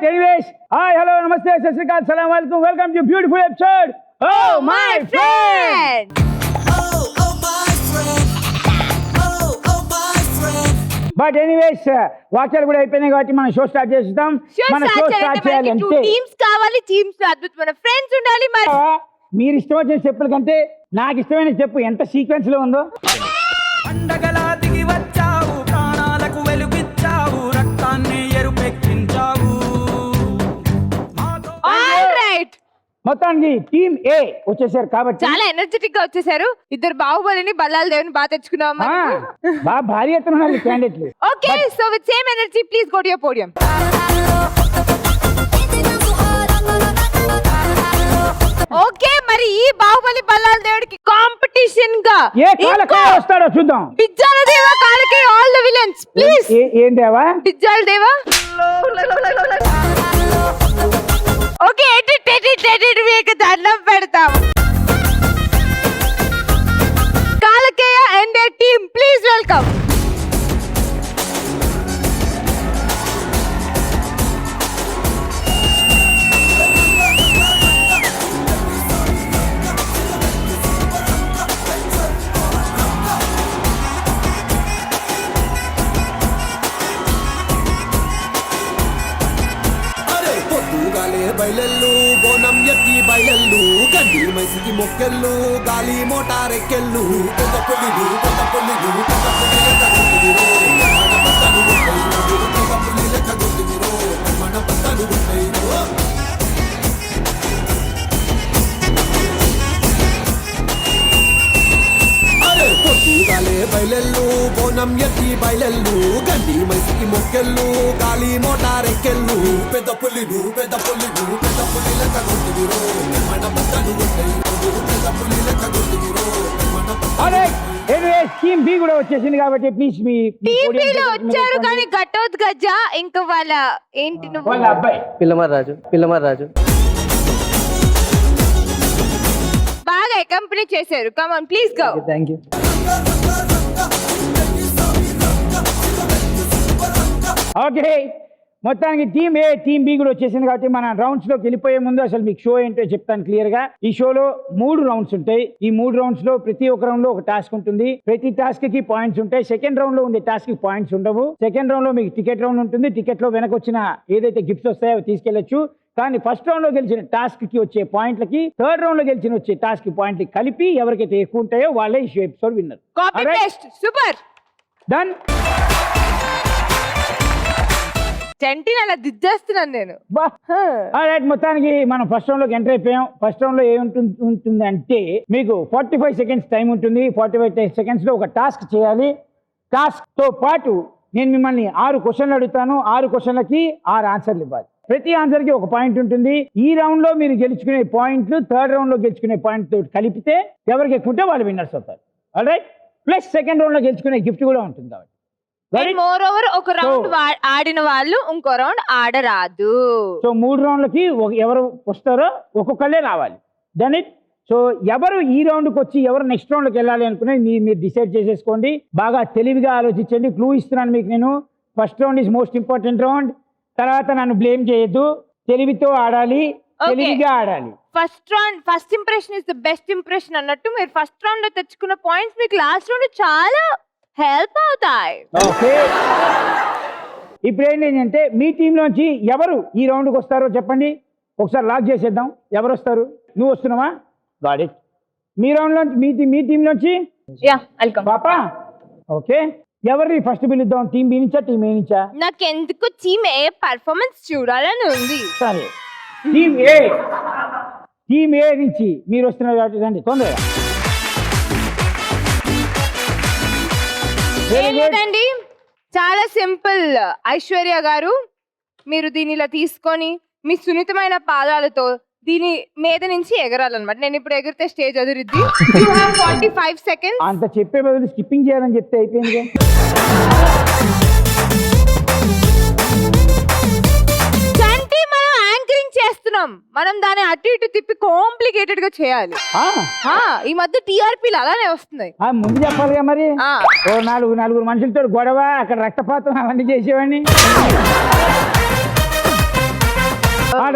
Right, anyways. Hi, hello, namaste, sat sri akal, salam alaikum. Welcome to a beautiful episode. Oh, my friend. But anyways వాక్యాలు కూడా అయిపోయినాయి కాబట్టి మనం show start చేస్తాం. మన show start చేయాలంటే టీమ్స్ కావాలి, టీమ్స్ అద్భుతమైన ఫ్రెండ్స్ ఉండాలి. మరి మీరు ఇష్టం వచ్చిన చెప్పుల కంటే నాకు ఇష్టమైన చెప్పు ఎంత సీక్వెన్స్ లో ఉందో. పండగలా దిగి వచ్చావు, ప్రాణాలకు వెలుగిచ్చావు, రక్తాన్ని ఎరుపెక్కించావు. ఆల్ రైట్, మొత్తానికి టీమ్ ఏ వచ్చేసారు కాబట్టి చాలా ఎనర్జెటిక్ గా వచ్చేసారు. ఇద్దరు బాహుబలిని బల్లాల దేవుని బాగా తెచ్చుకున్నాం. బాగా భారీ ఎత్తున ఉన్నారు క్యాండిడేట్లు. Okay, so with same energy please go to your podium. Okay, మరి ఈ బాహుబలి బల్లాల దేవుడికి కాంపిటీషన్ గా ఏ కాలకే వస్తాడో చూద్దాం. బిజ్జాల దేవా కాలకే ఆల్ ది విలన్స్ ప్లీజ్. ఏం దేవా? బిజ్జాల దేవా. ఓకే, ఎడిట్ మీకు దండం పెడతాం. Kalakeya and team please welcome. బయలెల్లు బోనం ఎత్తి బయలెల్లు గడ్డి మైసికి మొక్కెళ్ళు గాలి మోటారెక్కెళ్ళు పెద్ద పులిలు పెద్ద పులిలు పెద్ద పులి లెక్క గుర్తిరో మన బట్టలు ఉంటాయి పెద్ద పులి లెక్క గుర్తిరో మన బట్టలు ఉంటాయి. పొద్దుగాలే బయలెల్లు బోనం ఎత్తి బయలెల్లు గడ్డి మైసికి మొక్కెళ్ళు గాలి మోటారెక్కెళ్ళు పెద్ద పులిలు పెద్ద పులిలు పెద్ద పులి లెక్క గుర్తిరో మన బట్టలు ఉంటాయి పెద్ద పులి లెక్క గుర్తిరో మన. టీమ్ బి కూడా వచ్చేసింది కాబట్టి ప్లీజ్ మీ టీమ్ బి లో వచ్చారు కానీ గట్టోద్ గజ్జా ఇంకా వాళ్ళ ఏంటి నువ్వు వాళ్ళ అబ్బాయి పిల్లమారాజు బాగా అకంపెనీ చేశారు. Come on please go. Thank you. Okay, మొత్తానికి టీమ్ ఏ టీమ్ బి కూడా వచ్చేసింది కాబట్టి మన రౌండ్స్ లోకి వెళ్ళిపోయే ముందు అసలు మీకు షో ఏంటో చెప్తాను క్లియర్ గా. ఈ షోలో 3 రౌండ్స్ ఉంటాయి. ఈ 3 రౌండ్స్ లో ప్రతి ఒక్క రౌండ్ లో ఒక టాస్క్ ఉంటుంది. ప్రతి టాస్క్ కి పాయింట్స్ ఉంటాయి. సెకండ్ రౌండ్ లో ఉండే టాస్క్ కి పాయింట్స్ ఉండవు. సెకండ్ రౌండ్ లో మీకు టికెట్ రౌండ్ ఉంటుంది. టికెట్ లో వెనక వచ్చిన ఏదైతే గిఫ్ట్స్ వస్తాయో అవి తీసుకెళ్లొచ్చు. కానీ ఫస్ట్ రౌండ్ లో గెలిచిన టాస్క్ కి వచ్చే పాయింట్లకి థర్డ్ రౌండ్ లో గెలిచిన వచ్చే టాస్క్ కి పాయింట్లు కలిపి ఎవరికైతే ఎక్కువ ఉంటాయో వాళ్ళే ఈ show episode winner. Copy paste super done. చంటిని అలా దిద్దేస్తున్నాను నేను. మొత్తానికి మనం ఫస్ట్ రౌండ్ లోకి ఎంటర్ అయిపోయాం. ఫస్ట్ రౌండ్ లో ఏముంటుంది అంటే మీకు 45 సెకండ్స్ టైం ఉంటుంది. 45 సెకండ్స్ లో ఒక టాస్క్ చేయాలి. టాస్క్ తో పాటు నేను మిమ్మల్ని 6 క్వశ్చన్లు అడుగుతాను. 6 క్వశ్చన్లకి 6 ఆన్సర్లు ఇవ్వాలి. ప్రతి ఆన్సర్ కి ఒక పాయింట్ ఉంటుంది. ఈ రౌండ్ లో మీరు గెలుచుకునే పాయింట్లు థర్డ్ రౌండ్ లో గెలుచుకునే పాయింట్ తోటి కలిపితే ఎవరికి ఎక్కువ ఉంటే వాళ్ళు విన్నర్స్ అవుతారు. All right, plus second round లో గెలుచుకునే గిఫ్ట్ కూడా ఉంటుంది కాబట్టి. మోర్ ఓవర్ ఒక రౌండ్ ఆడిన వాళ్ళు ఇంకో రౌండ్ ఆడరాదు. సో 3 రౌండ్లకి ఎవరు వస్తారో ఒక్కొక్కళ్ళే రావాలి. Done it. సో ఎవరు ఈ రౌండ్కి వచ్చి ఎవరు నెక్స్ట్ రౌండ్కి వెళ్ళాలి అనుకునేది మీరు డిసైడ్ చేసేసుకోండి. బాగా తెలివిగా ఆలోచించండి. క్లూ ఇస్తున్నాను మీకు నేను. First round is most important round. తర్వాత నన్ను బ్లేమ్ చేయొద్దు. తెలివితో ఆడాలి, తెలివిగా ఆడాలి. First impression is the best impression అన్నట్టు మీరు ఫస్ట్ రౌండ్ లో తెచ్చుకున్న పాయింట్స్ మీకు లాస్ట్ రౌండ్ చాలా హెల్ప్ అవుతాయి. ఓకే, ఇప్పుడు ఏంటంటే మీ టీంలోంచి ఎవరు ఈ రౌండ్కి వస్తారో చెప్పండి. ఒకసారి లాక్ చేసేద్దాం. ఎవరు వస్తారు? నువ్వు వస్తున్నావా? Got it. మీ రౌండ్లోంచి మీ టీంలోంచి పాపా. ఓకే, ఎవరిని ఫస్ట్ పిలుద్దాం? టీం బి నుంచా టీం ఏ నుంచా? నాకెందుకు టీం ఏ పర్ఫార్మెన్స్ చూడాలని ఉంది. సరే, టీం ఏ నుంచి మీరు వస్తున్నారు కాబట్టి రండి తొందరగా. లేదండి, చాలా సింపుల్. ఐశ్వర్య గారు, మీరు దీని ఇలా తీసుకొని మీ సున్నితమైన పాదాలతో దీని మీద నుంచి ఎగరాలన్నమాట. నేను ఇప్పుడు ఎగిరితే స్టేజ్ అదిరిద్ది. 45 సెకండ్స్. అంత చెప్పే బదులు స్కిప్పింగ్ చేయాలని చెప్తే అయిపోయింది. చంటి, మనం యాంకరింగ్ చేస్తున్నాం. మనం దాన్ని అటు ఇటు తిప్పి కాంప్లికేటెడ్ గా చేయాలి. ఈ మధ్య టీఆర్పీలు అలానే వస్తున్నాయి. ముందు చెప్పాలిగా మరి. ఓ నలుగురు మనుషులతో గొడవ, అక్కడ రక్తపాతం అవన్నీ చేసేవాడిని.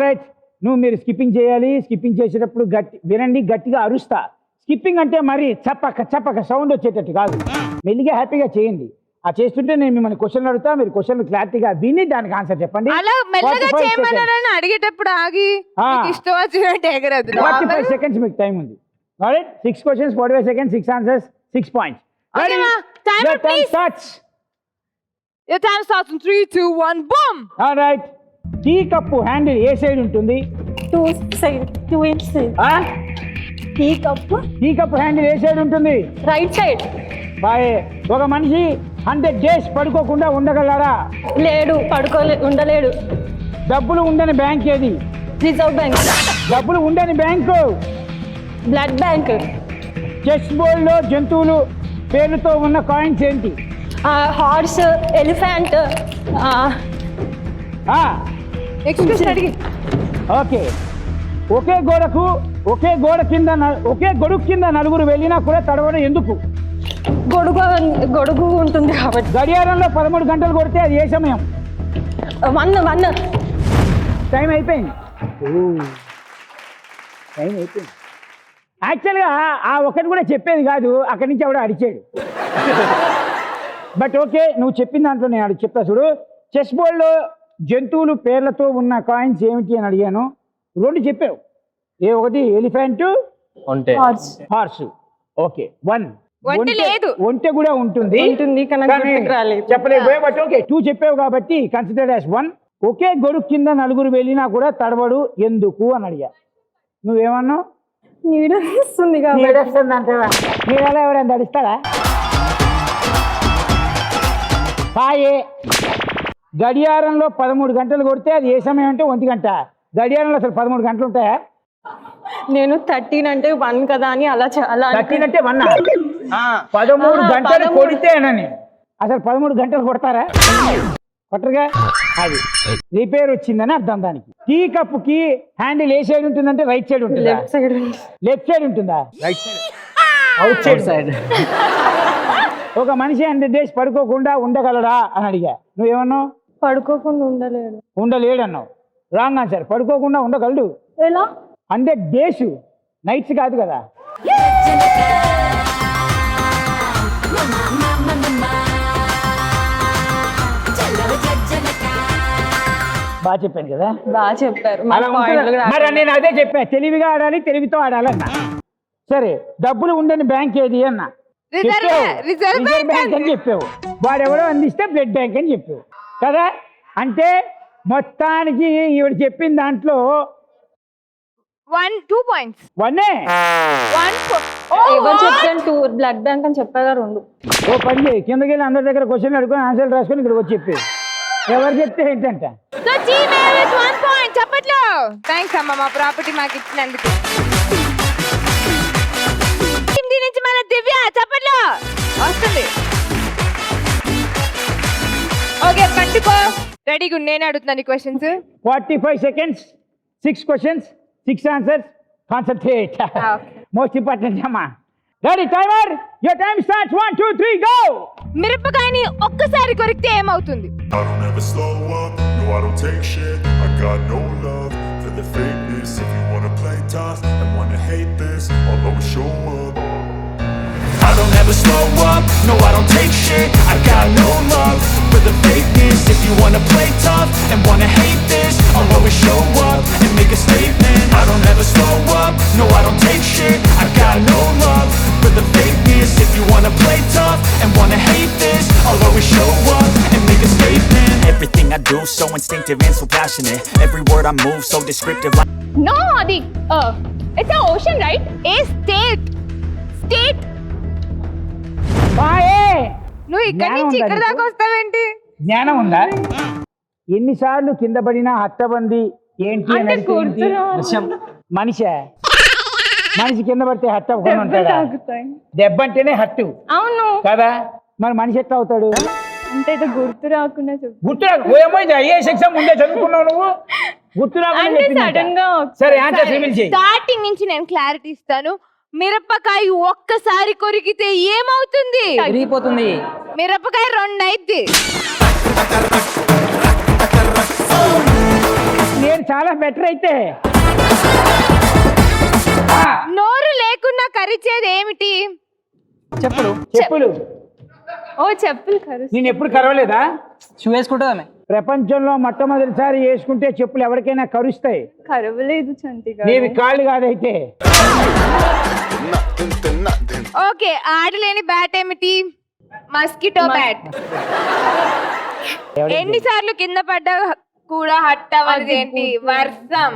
రైట్ మీరు స్కిప్పింగ్ చేయాలి. స్కిప్పింగ్ చేసేటప్పుడు వినండి, గట్టిగా అరుస్తా. స్కిప్పింగ్ అంటే మరి చప్పక సౌండ్ వచ్చేటట్టు కాదు, మెల్లిగా హ్యాపీగా చేయండి. ఆ చేస్తుంటే నేను మిమ్మల్ని క్వశ్చన్ అడుగుతా, మీరు క్వశ్చన్ క్లారిటీగా విని దానికి ఆన్సర్ చెప్పండి. అలా మెల్లగా 45 చేయమన్నారని అడిగేటప్పుడు ఆగి మీకు ఇష్టం వచ్చినట్టు ఎగరదు. 45 seconds మీకు టైం ఉంది. Alright, 6 questions, 45 seconds, 6 answers, 6 points. Okay, ma. Timer, Your time please. starts. Your time starts in 3, 2, 1, boom. Alright, tea cup handle ఏ సైడ్ ఉంటుంది? Two side tea cup tea cup handle ఏ side ఉంటుంది? Right side. Boy. ఒక మనిషి 100 days పడుకోకుండా ఉండగలరా? లేడు, ఉండలేడు. డబ్బులు ఉండని బ్యాంక్ ఏది? Reserve bank. డబ్బులు ఉండని bank? Blood bank. Chess board లో జంతువులు పేర్లతో ఉన్న కాయిన్స్ ఏంటి? Horse, elephant. నెక్స్ట్ క్వశ్చన్ అడిగి. ఓకే. ఒకే గొడుగు కింద నలుగురు వెళ్ళినా కూడా తడవడం ఎందుకు? గొడుగు ఉంటుంది కాబట్టి. గడియారంలో 13 గంటలు కొడితే అది ఏ సమయం? 1. టైం అయిపోయింది. యాక్చువల్గా ఆ ఒకటి కూడా చెప్పేది కాదు, అక్కడి నుంచి ఆవిడ అడిచాడు. బట్ ఓకే, నువ్వు చెప్పిన దాంట్లో నేను అడిగి చెప్తా చూడు. చెస్ బోర్డ్లో జంతువులు పేర్లతో ఉన్న కాయిన్స్ ఏమిటి అని అడిగాను, 2 చెప్పావు. ఒకటి ఎలిఫెంట్, హార్స్. ఓకే, 1. ఒంటె లేదు. ఒంటె కూడా ఉంటుంది కానీ గుర్తుకు రాలేదు. చెప్పలేదు. బట్ ఓకే, 2 చెప్పావు కాబట్టి కన్సిడర్డ్ యాజ్ 1. ఒకే గొడుగు కింద నలుగురు వెళ్ళినా కూడా తడబడు ఎందుకు అని అడిగా. నువ్వేమన్నావు? నీడొస్తుంది అంటావా? నీడలో ఎవరైనా నడుస్తారా? పాయే. గడియారంలో 13 గంటలు కొడితే అది ఏ సమయం అంటే 1 గంట. గడియారంలో అసలు 13 గంటలు ఉంటాయా? నేను 13 అంటే 1 కదా అని అలా 13 అంటే 1. 13 గంటలు కొడితేనని. అసలు 13 గంటలు కొడతారా? కొట్టరుగా. అది రిపేర్ వచ్చిందని అర్థం దానికి. టీ కప్పుకి హ్యాండిల్ ఏ సైడ్ ఉంటుందంటే రైట్ సైడ్ ఉంటుందా? లెఫ్ట్ సైడ్ ఉంటుందా? Right side, out side. ఒక మనిషి 100 days పడుకోకుండా ఉండగలడా అని అడిగా. నువ్వేమన్నావు? పడుకోకుండా ఉండలేడు అన్నావు. Wrong answer. పడుకోకుండా ఉండగలడు. ఎలా? 100 days, నైట్స్ కాదు కదా. బాగా చెప్పాను కదా? బాగా చెప్పారు. అలా ఉంటుందా? మరి నేను అదే చెప్పా, తెలివిగా ఆడాలి, తెలివితో ఆడాలన్నా. సరే, డబ్బులు ఉండని బ్యాంక్ ఏది అన్నా. రిజర్వ్ బ్యాంక్ అని చెప్పావు. వాడెవడో అందిస్తే బ్లడ్ బ్యాంక్ అని చెప్పావు కదా. అంటే మొత్తానికి ఈవిడ చెప్పిన దాంట్లో 2 points. 1. ఎవరు చెప్పాను? 2 బ్లడ్ బ్యాంక్ అని చెప్పాగా 2. ఓ పని చేయి, కిందకి వెళ్ళి అందరి దగ్గర క్వశ్చన్ అడుగుని ఆన్సర్లు రాసుకొని ఇక్కడ వచ్చి చెప్పేది. ఎవరు చెప్తే ఏంటంట? So team A with 1 point. చప్పట్లు. థాంక్స్ అమ్మ, మా ప్రాపర్టీ మాకు ఇచ్చినందుకు. టీమ్ డి నుంచి మన దివ్య చప్పట్లు వస్తుంది. ఓకే, పట్టుకో. రెడీగా నేను అడుగుతున్నాను questions. 45 seconds, 6 questions, 6 answers. Concentrate. Most important అమ్మా. Ready, timer. Your time starts. 1, 2, 3, go. మిరపకాయని ఒక్కసారి కొరికితే ఏమవుతుంది? I don't ever slow up, no I don't take shit. I got no love for the fakeness. If you wanna play tough and wanna hate this, I'll always show up. I don't ever slow up, no I don't take shit. I got no love for the fakeness. If you wanna play tough and wanna hate this, I'll always show up and make a statement. I don't ever slow up, no I don't take shit. I got no love for the fakeness. If you wanna play tough and wanna hate this, I'll always show up and make a statement. Everything I do so instinctive and so passionate. Every word I move so descriptive like No, Adi. It's an ocean, right? ఏ state బాయే. నువ్వు ఇక్కడ నుంచి ఇక్కడ దాకా వస్తావేంటి? జ్ఞానం ఉందా? ఎన్నిసార్లు కింద పడినా హత్తబంది ఏంటి అని అడిగితే ఏంటి? మనిషి కింద పడితే హట్ అవ్వకుండా ఉంటాడా? దెబ్బ అంటేనే హట్టు. అవును కదా, మరి మనిషి ఎట్లా అవుతాడు? అంటే గుర్తు రాకుండా గుర్తు ఏమో ఐఏఎస్ ఎగ్జామ్ ముందే చదువుకున్నావు నువ్వు. గుర్తు రాకుండా. సరే, ఆన్సర్ రివీల్ చేయి. స్టార్టింగ్ నుంచి నేను క్లారిటీ ఇస్తాను. మిరపకాయ ఒక్కసారి కొరికితే ఏమవుతుంది? విరిగిపోతుంది. మిరపకాయ 2 అయింది. నేను చాలా బెటర్ అయితే. నోరు లేకుండా కరిచేది ఏమిటి? చెప్పులు. ఓ చెప్పులు కరు నేను ఎప్పుడు కరవలేదా? షూ వేసుకుంటుందా? ప్రపంచంలో మొట్టమొదటిసారి వేసుకుంటే చెప్పులు ఎవరికైనా కరుస్తాయి. కరవలేదు చంటి గారు. నీవి కాళ్ళు కాదైతే. ఓకే, ఆడలేని బ్యాట్ ఏమిటి? Mosquito bat. ఎన్నిసార్లు కింద పడ్డా కూడా హట్ అవ్వదు ఏంటి? వర్షం.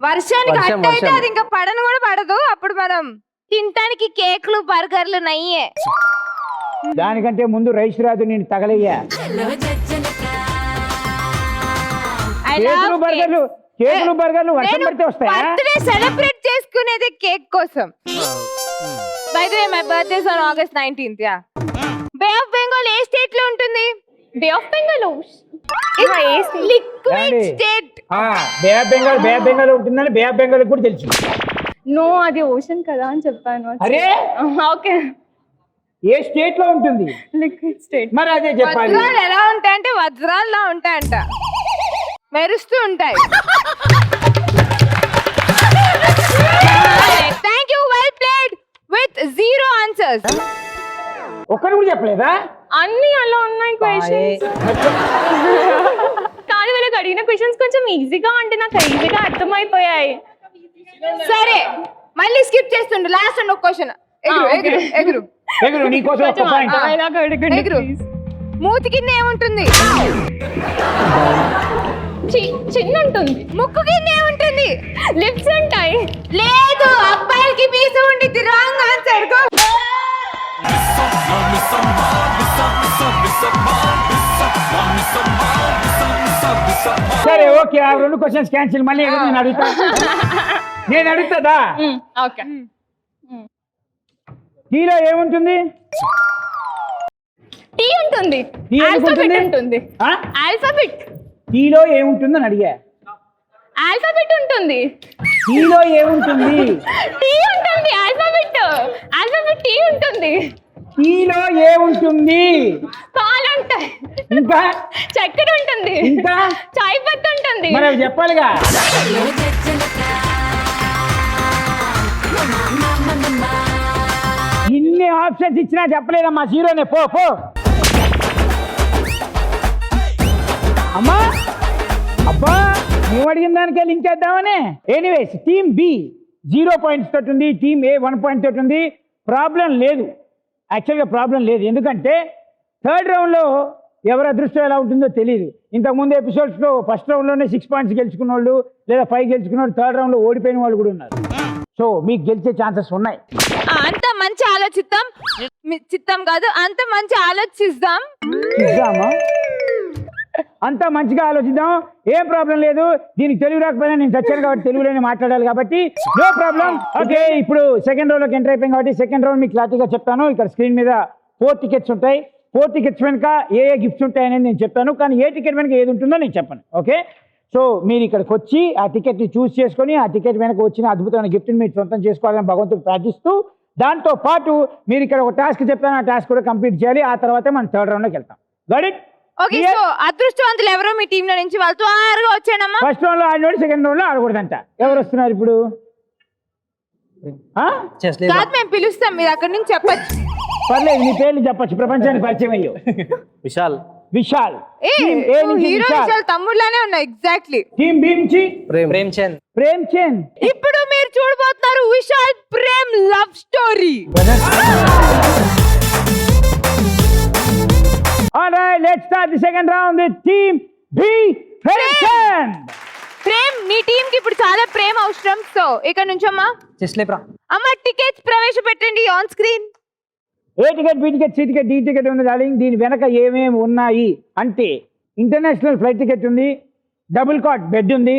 వర్షానికి హట్ అయితే అది ఇంకా పడను కూడా పడదు. అప్పుడు మనం తినటానికి కేక్లు బర్గర్లు నయ్యే. దానికంటే ముందు రైస్ రాదు, నేను తగలయ్యా. కేకులు బర్గర్లు వర్షం పడితే వస్తాయా? బర్త్డే సెలబ్రేట్ చేసుకునేది కేక్ కోసం. By the way my birthday is on August 19th. Yeah. Bay of Bengal ఏ స్టేట్ లో ఉంటుంది? Bay of Bengal liquid state. Bay of Bengal ఉంటుందని బే ఆఫ్ బెంగాల్ కూడా తెలుసు. నో, అది ఓషన్ కదా అని చెప్పాను. అరే ఓకే, ఏ స్టేట్ లో ఉంటుంది? Liquid state. మరి అదే చెప్పాలి. వజ్రాలు ఎలా ఉంటాయంటే వజ్రాల్లా ఉంటాయంట, మెరుస్తూ ఉంటాయి. Thank you, well played with 0 answers. ఒక్కరు కూడా చెప్పలేదా? అన్ని అలా ఉన్నాయి క్వశ్చన్స్. కానీ వాళ్ళకి అడిగిన క్వశ్చన్స్ కొంచెం ఈజీగా అంటే నాకు ఈజీగా అర్థమైపోయాయి. సరే, మళ్ళీ స్కిప్ చేస్తుండు. లాస్ట్ ఒక క్వశ్చన్. ఎగురు నీకోసం ఒక్క పాయింట్. ఎగురు. మూతి కింద ఏముంటుంది? చిన్న ఉంటుంది. ముక్కు కింద ఏముంటుంది? లిప్స్ ఉంటాయి. లేదు, అబ్బాయిలకి మీస ఉండిద్ది. Wrong answer. సరే ఓకే, ఆ 2 క్వశ్చన్స్ క్యాన్సిల్. మళ్ళీ నేను అడుగుతుందా? ఓకే. టీలో ఏముంటుంది? టీ ఉంటుంది. టీ ఆల్ఫాబెట్ ఉంటుంది. ఆల్ఫాబెట్. టీలో ఏముంటుందని అడిగా. ఆల్ఫాబెట్ ఉంటుంది. టీలో ఏముంటుంది? టీ ఉంటుంది. ఆల్ఫాబెట్ టీ ఉంటుంది. టీలో ఏముంటుంది? పాలు ఉంటాయి. ఇంకా చక్కెర ఉంటుంది. ఇంకా చాయ్ పత్తి ఉంటుంది. మరి అవి చెప్పాలిగా. ఇన్ని ఆప్షన్స్ ఇచ్చినా చెప్పలేదమ్మా. 0నే. పో అమ్మా. అబ్బా, నువ్వు అడిగిన దానికే లింక్ చేద్దామని. ఎనీవేస్, టీమ్ బి 0 పాయింట్స్ తోటి ఉంది, టీమ్ ఏ 1 పాయింట్ తోటి ఉంది. ప్రాబ్లం లేదు, యాక్చువల్గా ప్రాబ్లం లేదు. ఎందుకంటే థర్డ్ రౌండ్లో ఎవరి అదృష్టం ఎలా ఉంటుందో తెలియదు. ఇంతకుముందు ఎపిసోడ్స్లో ఫస్ట్ రౌండ్లోనే 6 పాయింట్స్ గెలుచుకున్న వాళ్ళు లేదా 5 గెలుచుకున్న వాళ్ళు థర్డ్ రౌండ్లో ఓడిపోయిన వాళ్ళు కూడా ఉన్నారు. సో మీకు గెలిచే ఛాన్సెస్ ఉన్నాయి. అంత మంచి ఆలోచిద్దాం. చిత్తం కాదు, అంత మంచి ఆలోచిద్దాం. అంతా మంచిగా ఆలోచిద్దాం. ఏం ప్రాబ్లం లేదు. దీనికి తెలుగు రాకపోయినా నేను చచ్చాను కాబట్టి తెలుగులోనే మాట్లాడాలి కాబట్టి నో ప్రాబ్లం. ఓకే, ఇప్పుడు సెకండ్ రౌండ్లోకి ఎంటర్ అయిపోయింది కాబట్టి సెకండ్ రౌండ్ మీకు క్లారిటీగా చెప్తాను. ఇక్కడ స్క్రీన్ మీద 4 టికెట్స్ ఉంటాయి. 4 టికెట్స్ వెనుక ఏ గిఫ్ట్స్ ఉంటాయనేది నేను చెప్తాను. కానీ ఏ టికెట్ వెనుక ఏది ఉంటుందో నేను చెప్పను. ఓకే, సో మీరు ఇక్కడికి వచ్చి ఆ టికెట్ని చూస్ చేసుకొని ఆ టికెట్ వెనక వచ్చిన అద్భుతమైన గిఫ్ట్ని మీరు సొంతం చేసుకోవాలని భగవంతుడు ప్రార్థిస్తూ, దాంతో పాటు మీరు ఇక్కడ ఒక టాస్క్ చెప్తాను, ఆ టాస్క్ కూడా కంప్లీట్ చేయాలి. ఆ తర్వాతే మనం థర్డ్ రౌండ్లోకి వెళ్తాం. Got it? ఓకే, సో అదృష్టవంతులు ఎవరో మీ టీంలో నుంచి వాళ్ళు త్వరగా వచ్చానమ్మా. ఫస్ట్ రౌండ్లో ఆడినోడు సెకండ్ రౌండ్లో ఆడకూడదంట. ఎవరు వస్తున్నారు ఇప్పుడు? కాదు, మేము పిలుస్తాం, మీరు అక్కడి నుంచి చెప్పచ్చు. పర్లేదు, నీ పేర్లు చెప్పచ్చు. ప్రపంచానికి పరిచయం అయ్యో. విశాల్. హీరో విశాల్ తమ్ముళ్ళనే ఉన్నాయి. ఎగ్జాక్ట్లీ. టీమ్ బి నుంచి ప్రేమ్ చంద్. ఇప్పుడు మీరు చూడబోతున్నారు Vishal Prem love story. Alright, let's start the second round with team B. Prem Chand. Prem, నీ టీం కి ఇప్పుడు చాలా ప్రేమ అవసరం. సో ఇక్కడ నుంచి అమ్మా టికెట్స్ ప్రవేశపెట్టండి on screen. A ticket, B ticket, C ticket, D ticket ఉంది డార్లింగ్. దీని వెనక ఏమేమి ఉన్నాయి అంటే ఇంటర్నేషనల్ ఫ్లైట్ టికెట్ ఉంది, డబుల్ కాట్ బెడ్ ఉంది,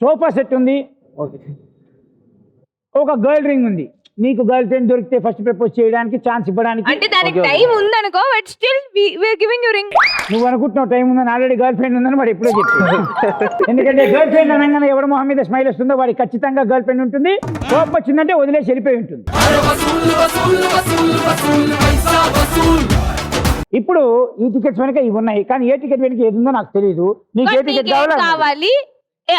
సోఫా సెట్ ఉంది, ఒక గర్ల్ రింగ్ ఉంది. నీకు గర్ల్ ఫ్రెండ్ దొరికితే ఫస్ట్ ప్రపోజ్ చేయడానికి ఛాన్స్ ఇవ్వడానికి. అంటే దానికి టైం ఉందనుకో, but still we are giving you ring. నువ్వు అనుకుంటున్నావు టైం ఉందని, ఆల్రెడీ గర్ల్ ఫ్రెండ్ ఉందని వాడు ఎప్పుడో చెప్పాడు. ఎందుకంటే గర్ల్ ఫ్రెండ్ అనగానే ఎవరి మొహం మీద స్మైల్ వస్తుందో వాడికి ఖచ్చితంగా గర్ల్ ఫ్రెండ్ ఉంటుంది. కోపం వచ్చిందంటే వదిలేసి వెళ్ళిపోయి ఉంటుంది. ఇప్పుడు ఈ టికెట్స్ వెనక ఇవి ఉన్నాయి, కానీ ఏ టికెట్ వెనక ఏది ఉందో నాకు తెలియదు. నీకు ఏ But టికెట్ నీకేం కావాలో కావాలి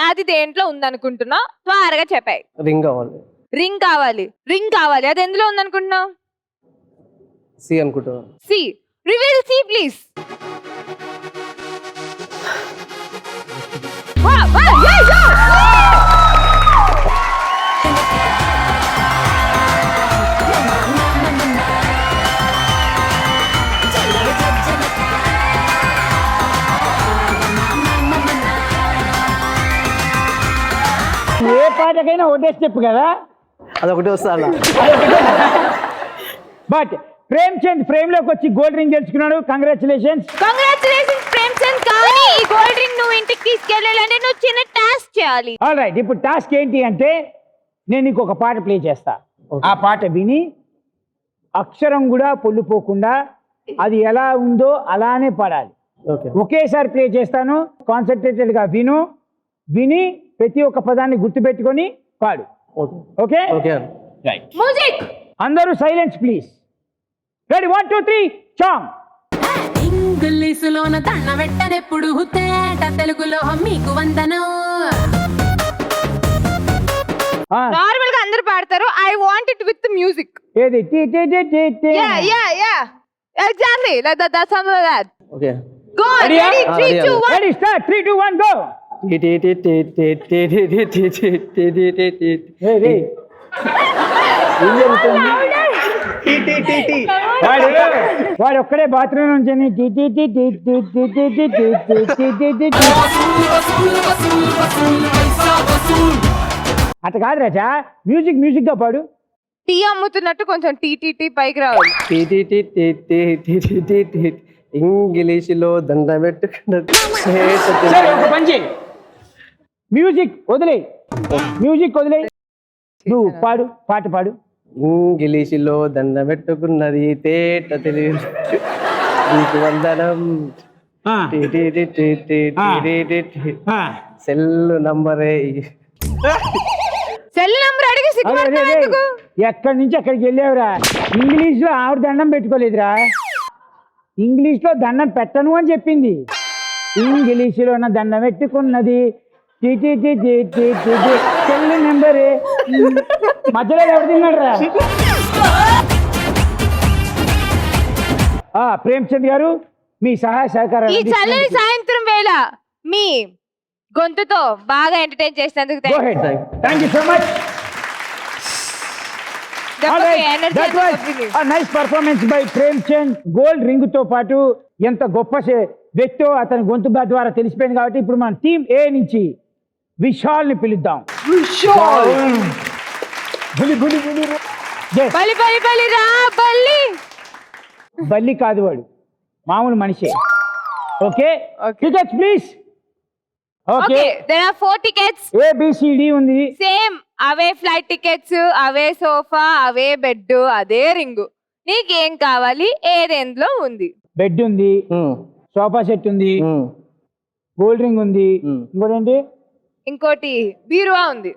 అది దేంట్లో ఉందనుకుంటున్నావు త్వరగా చెప్పాయి. రింగ్ కావాలి. రింగ్ కావాలి అది ఎందులో ఉందనుకుంటున్నావు? సి అనుకుంటున్నాను. సి. Reveal C please. ఏ పాటకైనా ఒకటే స్టెప్ కదా. అదొకటి వస్తా అలా. బట్ ప్రేమ్ చంద్ ఫ్రేమ్ లోకి వచ్చి గోల్డ్ రింగ్ గెలుచుకున్నాడు. కంగ్రాచులేషన్స్. ప్రేమ్ చంద్. కానీ ఈ గోల్డ్ రింగ్ నువ్వు ఇంటికి తీసుకెళ్ళాలంటే నువ్వు చిన్న టాస్క్ చేయాలి. ఆల్ రైట్, ఇప్పుడు టాస్క్ ఏంటి అంటే నేను నీకు ఒక పాట ప్లే చేస్తా. ఆ పాట విని అక్షరం కూడా పొల్లిపోకుండా అది ఎలా ఉందో అలానే పాడాలి. ఓకే. ఒకేసారి ప్లే చేస్తాను, కాన్సన్ట్రేటెడ్ గా విని ప్రతి ఒక్క పదాన్ని గుర్తుపెట్టుకొని పాడు. Okay. Okay okay. Right. Music. అందరూ సైలెన్స్ ప్లీజ్. Ready 1 2 3 song. ఇంగ్లీషులోన దండ పెట్టనెప్పుడు తేట తెలుగులో మీకు వందనం. నార్మల్ గా అందరూ పాడతారు. I want it with music. ఏది టీ టీ టీ టీ టీ. Yeah exactly like that something like that. Okay. Go Ready? ready 3 2 1. Ready start 3 2 1 go. టీ టీ టీ టీ టీ టీ టీ టీ టీ టీ టీ టీ టీ టీ. రెడీ. వాడు ఒక్కడే బాత్రూమ్ నుంచి టీ టీ టీ టీ టీ టీ టీ టీ టీ టీ టీ టీ టీ. అట్లా కాదు రాజా, మ్యూజిక్ గా పాడు. టీ అమ్ముతున్నట్టు కొంచెం టీ పైకి రావాలి. టీ టీ టీ టీ టీ టీ టీ టీ టీ. ఇంగ్లీషులో దండ పెట్టుకున్నది. సరే ఒక పని చేయి, మ్యూజిక్ వదిలే. నువ్వు పాడు, పాట పాడు. ఇంగ్లీషులో దండ పెట్టుకున్నది తేట తెలుగు మీకు వందనం. ఆ, టీ టీ టీ టీ టీ టీ టీ టీ. ఆ. సెల్ నంబరే. సెల్ నంబర్ అడిగి అరే, సిగ్గుపడతావు అరే, ఎందుకు? ఎక్కడి నుంచి ఎక్కడికి వెళ్ళావురా? ఇంగ్లీష్ లో ఆవిడ దండం పెట్టుకోలేదురా, ఇంగ్లీష్ లో దండం పెట్టను అని చెప్పింది. ఇంగ్లీషులో ఉన్న దండం పెట్టుకున్నది సెల్ నెంబరే. మధ్యలో ఎవరు తిన్నాడు రా? ప్రేమ్ చంద్ గారు మీ సహాయ సహకారాలు ఈ చల్లని సాయంత్రం వేళ మీ గొంతుతో బాగా ఎంటర్టైన్ చేసినందుకు thank you so much. Nice performance by Prem Chand. Gold ring తో పాటు ఎంత గొప్ప వ్యక్తో అతని గొంతు ద్వారా తెలిసిపోయింది. కాబట్టి ఇప్పుడు మన టీమ్ ఏ నుంచి విశాల్ ని పిలుద్దాం. Yes. బల్లి కాదు, వాడు మామూలు మనిషి. Okay, tickets please. Okay, there are 4 tickets. ABCD ఉంది. సేమ్ అవే ఫ్లైట్ టికెట్స్, అవే సోఫా, అవే బెడ్, అదే రింగు. నీకేం కావాలి? ఏదేందులో ఉంది? బెడ్ ఉంది, సోఫా సెట్ ఉంది, గోల్డ్ రింగ్ ఉంది, ఇంకోటి ఇంకోటి బీరువా ఉంది.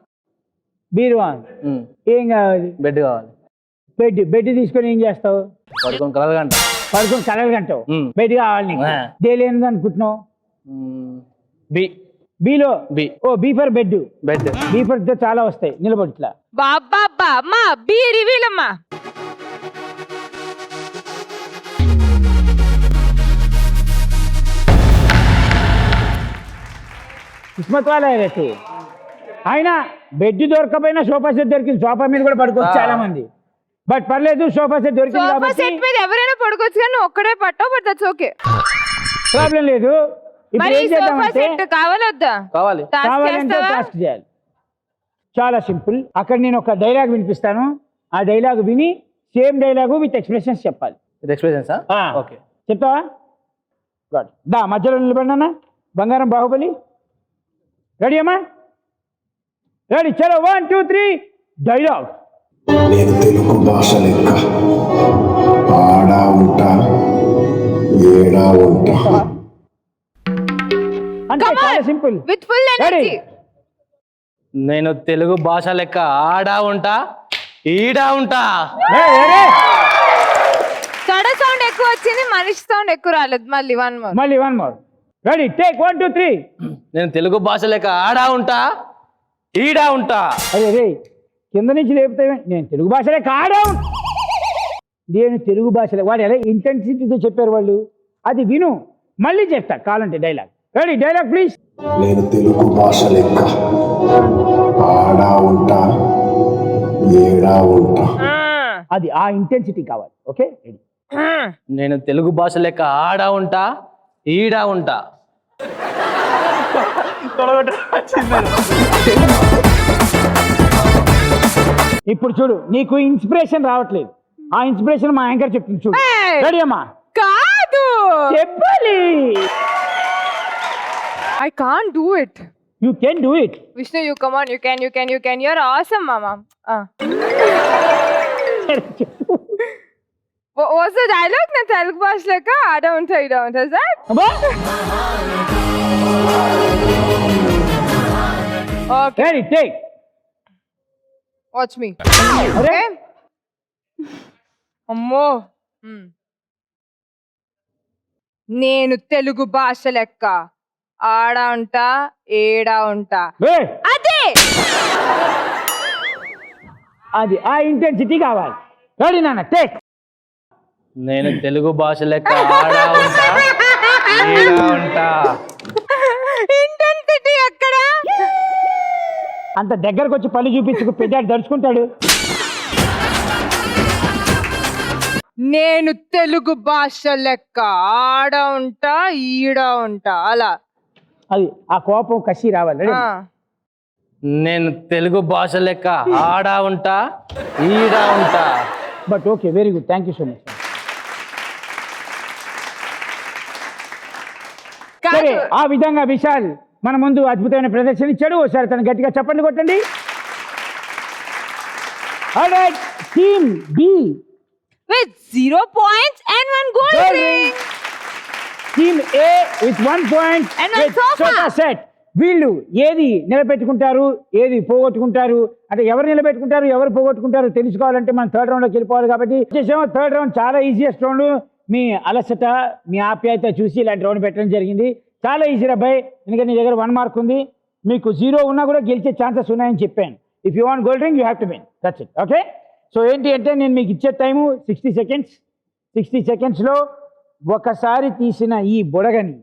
బీరువా. ఏం కావాలి? బెడ్ కావాలి. బెడ్ తీసుకొని ఏం చేస్తావు? పడుకొని కలగంట. పడుకొని కలగంటావు. బెడ్ కావాలి నీకు. దేలేనిది అనుకుంటున్నావు? బీలో B for bed. B for చాలా వస్తాయి. నిలబడి ఇట్లా. బాబా అమ్మా, బీ రివీల్ అమ్మా. కిస్మత్ వాళ్ళ ఆయన బెడ్ దొరకపోయినా సోఫా సెట్ దొరికింది. సోఫా మీద కూడా పడుకోవచ్చు చాలా మంది. బట్ పర్లేదు, సోఫా సెట్ దొరికింది సోఫా కాబట్టి సెట్ మీద ఎవరైనా పడుకోవచ్చు, కానీ నువ్వు ఒక్కడే పట్టావు. బట్ దట్స్ ఓకే, ప్రాబ్లం లేదు. ఇప్పుడు మరి ఏం సోఫా చేద్దామంటే సెట్ కావాలొద్దా? కావాలి. కావాలంటే టాస్క్ చేయాలి. చాలా సింపుల్. అక్కడ నేను ఒక డైలాగ్ వినిపిస్తాను. ఆ డైలాగ్ విని సేమ్ డైలాగు విత్ ఎక్స్ప్రెషన్స్ చెప్పాలి. ఎక్స్పీరియన్స్. ఓకే, చెప్తావా? గుడ్. దా మధ్యలో నిలబడినా బంగారం బాహుబలి. రెడీ అమ్మా? రెడీ, చలో 1 2 3 డైలాగ్. నేను తెలుగు భాష లెక్క ఆడా ఉంటా ఏడా ఉంటా. అంటే చాలా సింపుల్. With full energy. నేను తెలుగు భాష లెక్క ఆడా ఉంటా ఈడా ఉంటా. సౌండ్ ఎక్కువ వచ్చింది. మనిషి సౌండ్ ఎక్కువ రాలేదు. మళ్ళీ వన్ మోర్ రెడీ టేక్ 1 2 3. నేను తెలుగు భాష లేక ఆడా ఉంటా ఈడా ఉంటా. అరే రే కింద నుంచి లేపుతావే. నేను తెలుగు భాషలే కాడా నేను తెలుగు భాషలే. వాడు ఎలా ఇంటెన్సిటీతో చెప్పారు వాళ్ళు, అది విను. మళ్ళీ చెప్తా కావాలంటే డైలాగ్. Ready dialogue please. నేను తెలుగు భాష లెక్క ఆడా ఉంటా ఏడా ఉంటా. అది ఆ ఇంటెన్సిటీ కావాలి. Okay ready. నేను తెలుగు భాష లేక ఆడా ఉంటా ఈడా ఉంటా. ఇప్పుడు చూడు నీకు ఇన్స్పిరేషన్ రావట్లేదు. ఆ ఇన్స్పిరేషన్ మా యాంకర్ చెప్తుంది చూడు. రెడీ అమ్మా? కాదు, చెప్పాలి. I can't do it. You can do it. Vishnu, you come on, you can. You're awesome, mama. What's the dialogue? Na Telugu bhash leka aada unta ida unta. Is that? అబ్బా Okay, ready take. watch me. అరే Okay. అమ్మో. నేను తెలుగు భాష లెక్క ఆడ ఉంటా ఏడా ఉంటా. ఏయ్, అదే అది ఆ ఇంటెన్సిటీ కావాలి. రెడీ నాన్న టేక్. నేను తెలుగు భాష లేక ఆడా ఉంటా ఈడా ఉంటా. ఇంటెన్సిటీ ఎక్కడ? అంత దగ్గరకు వచ్చి పళ్ళు చూపించుకు పెట్టాడు దడుచుకుంటాడు. నేను తెలుగు భాష లెక్క ఆడ ఉంటా ఈడ ఉంటా అలా. అది ఆ కోపం కసి రావాలి. రెడీ? నేను తెలుగు భాష లెక్క ఆడా ఉంటా ఈడా ఉంటా. But okay very good, thank you so much. సరే ఆ విధంగా విశాల్ మన ముందు అద్భుతమైన ప్రదర్శన ఇచ్చాడు. ఒకసారి తను గట్టిగా చప్పట్లు కొట్టండి. Alright team B with 0 points and 1 gold ring. Team A with 1 point And one sofa. Set. వీళ్ళు ఏది నిలబెట్టుకుంటారు ఏది పోగొట్టుకుంటారు అంటే ఎవరు నిలబెట్టుకుంటారు ఎవరు పోగొట్టుకుంటారు తెలుసుకోవాలంటే మనం థర్డ్ రౌండ్లోకి వెళ్ళిపోవాలి. కాబట్టి వచ్చేసాము థర్డ్ రౌండ్. చాలా ఈజియెస్ట్ రౌండ్. మీ అలసట మీ ఆప్యాయత చూసి ఇలాంటి రౌండ్ పెట్టడం జరిగింది. చాలా ఈజీ అబ్బాయి, ఎందుకంటే నీ దగ్గర 1 మార్క్ ఉంది. మీకు 0 ఉన్నా కూడా గెలిచే ఛాన్సెస్ ఉన్నాయని చెప్పాను. If you want gold ring you have to win. That's it. Okay so ఏంటి అంటే నేను మీకు ఇచ్చే టైము 60 seconds. 60 secondsలో ఒకసారి తీసిన ఈ బుడగని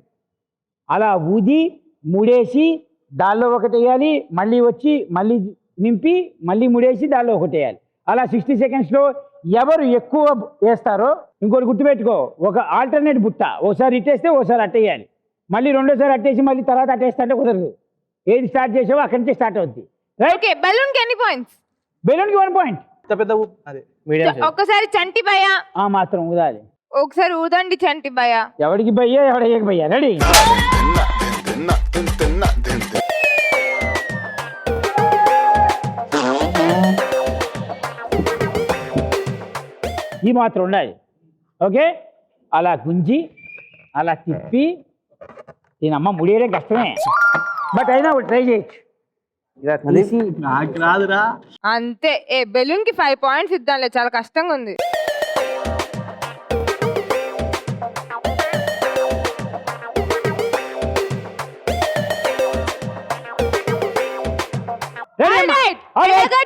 అలా ఊది ముడేసి దానిలో ఒకటి వేయాలి, మళ్ళీ వచ్చి మళ్ళీ నింపి మళ్ళీ ముడేసి దానిలో ఒకటి వేయాలి. అలా 60 secondsలో ఎవరు ఎక్కువ వేస్తారో ఇంకోటి గుర్తుపెట్టుకో, ఒక ఆల్టర్నేట్ బుట్ట ఒకసారి ఇట్టేస్తే ఒకసారి అట్టేయాలి, మళ్ళీ రెండోసారి అట్టేసి మళ్ళీ తర్వాత అట్టేస్తా అంటే కుదరదు. ఏది స్టార్ట్ చేసావో అక్కడి నుంచి స్టార్ట్ అవుద్ది. ఓకే బెలూన్ కి ఎన్ని పాయింట్స్? బెలూన్కి 1 point. పెద్ద అదే మీడియం. ఒక్కసారి చంటి భయ్య ఆ మాత్రం ఊదాలి. ఒకసారి ఊదండి చంటి భయ్య. ఎవడికి భయ్యా ఎవడయ్యకి భయ్యా. రెడీ? ఈ మాత్రం ఉండాలి. ఓకే అలా గుంజి అలా తిప్పి దీనమ్మ ముడియడం కష్టమే, బట్ అయినా ట్రై చేయొచ్చు. ఇలా తీసి నాకు రాదురా. అంతే. ఏ బెలూన్ కి 5 points ఇద్దాంలే, చాలా కష్టంగా ఉంది.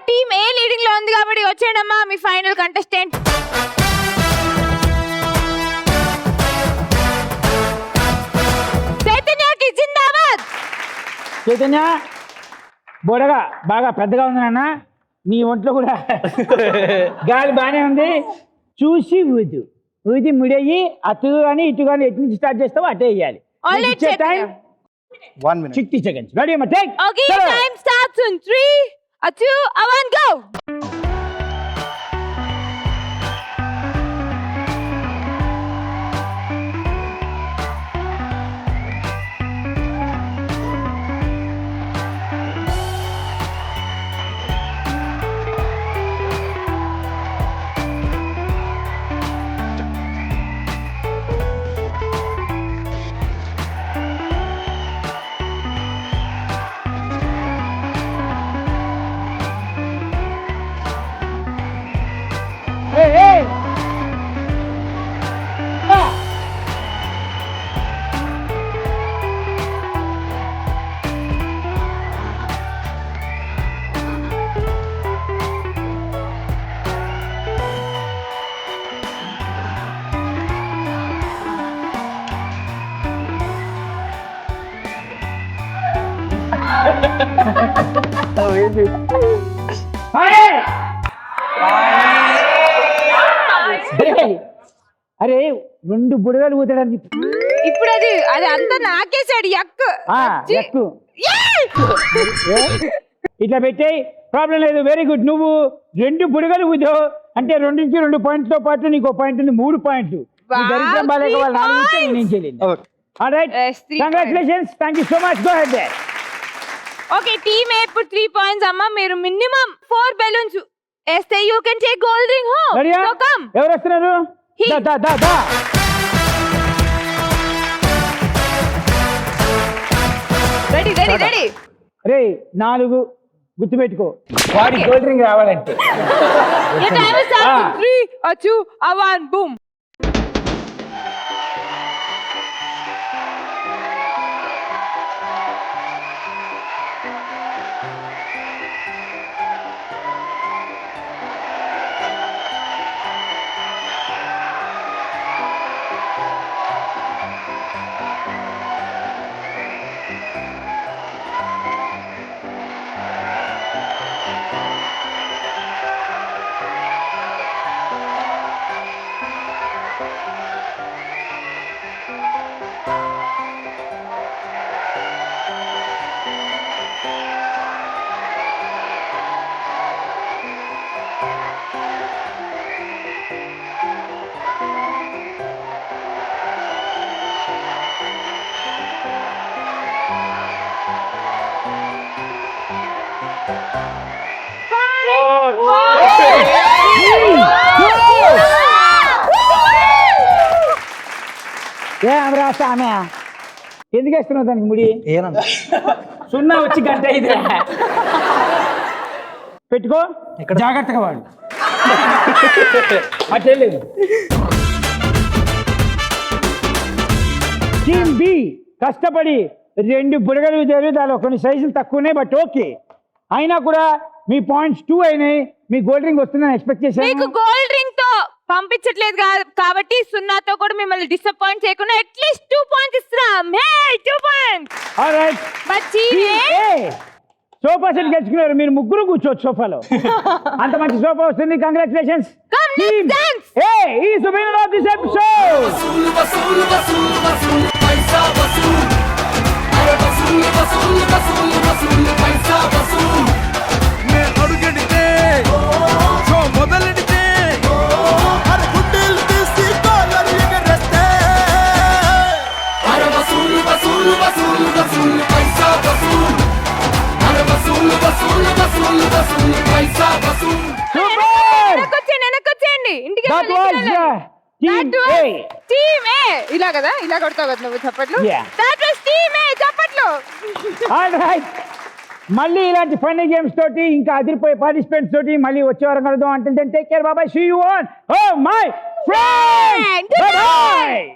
టీమ్ ఏ లీడింగ్ లో ఉంది కాబట్టి వచ్చేయండమ్మా మీ ఫైనల్ కంటెస్టెంట్. చైతన్యకి జిందాబాద్. చైతన్య బొడగా బాగా పెద్దగా ఉంది నాన్న, నీ ఒంట్లో కూడా గాలి బాగానే ఉంది. చూసి ఊదు, ఊది ముడయ్యి అటు కానీ ఇటు కానీ ఎటు నుంచి స్టార్ట్ చేస్తావో అటే వేయాలి. Time 1 minute. 60 seconds. Ready, Amma? Take. Okay, time starts in 3, 2, 1, go. అరే 2 బుడగలు ఊతడానికి ఇప్పుడు అది అది అంతా నాకేసాడు యక్ ఎక్కు ఇట్లా పెట్టాయి ప్రాబ్లం లేదు. Very good. నువ్వు 2 బుడగలు ఊదావు అంటే 2 పాయింట్లతో పాటు నీకు పాయింట్ ఉంది, 3 పాయింట్లు. దరిద్రం బాలేక వాళ్ళు 4 ఇస్తే నేను చేయలేదు. Alright, congratulations, thank you so much. Go ahead there. Okay, team A ఇప్పుడు 3 పాయింట్స్ అమ్మా. మీరు మినిమం 4 బెలూన్స్ వేస్తే you can take gold ring home. రెడీయా? So come. ఎవరు వస్తున్నారు? దా దా దా. Ready ready ready. రే 4 గుర్తుపెట్టుకో, వాడి గోల్డ్ రింగ్ రావాలంటే. Your time is up. 3, 2, 1, boom. రాస్తా ఆమె ఎందుకు వేస్తున్నావు దానికి ముడి? సున్నా వచ్చి గంట ఇది పెట్టుకో, జాగ్రత్తగా వాడు. అట్లేదు. టీమ్ బి కష్టపడి 2 బుడగలు ఊదారు, దానిలో కొన్ని సైజులు తక్కువనే, బట్ ఓకే. అయినా కూడా మీ పాయింట్స్ 2 అయినాయి. మీ గోల్డ్ రింగ్ వస్తుందని ఎక్స్పెక్ట్ మీకు చేశాను. గోల్డ్ రింగ్ తో పంపించట్లేదు కాబట్టి 0తో కూడా మిమ్మల్ని డిసప్పాయింట్ చేయకుండా అట్లీస్ట్ 2 పాయింట్స్ ఇస్తున్నాం. హే 2 పాయింట్స్. ఆల్రైట్, బచ్చి సోఫా సెట్ గెలుచుకున్నారు. మీరు 3 కూర్చోవచ్చు సోఫాలో. అంత మంచి సోఫా వస్తుంది. Congratulations. Come, let's dance. He's the winner of this episode. వసూలు వసూలు వసూలు వసూలు పైసా వసూలు. అరే వసూలు వసూలు వసూలు వసూలు పైసా వసూలు. నే అడుగెడితే షో మొదలెడితే అరే గుడ్డలు తీసి కాలర్ ఎగరేస్తే. అరే వసూలు వసూలు వసూలు వసూలు పైసా వసూలు. అరే వసూలు వసూలు వసూలు వసూలు పైసా వసూలు. వెనకొచ్చేయండి ఇంటికి That was టీమ్ ఏ. ఇలా కదా, ఇలా కొడతావు కదా నువ్వు చప్పట్లు. Yeah. That was టీమ్ ఏ చప్పట్లు. ఆల్రైట్, మళ్ళీ ఇలాంటి ఫన్నీ గేమ్స్ తోటి ఇంకా అదిరిపోయే పార్టిసిపెంట్స్ తోటి మళ్ళీ వచ్చే వారం కలుద్దాం. అంటే టేక్ కేర్, బాబాయ్, see you on. Oh my friend. Bye. By.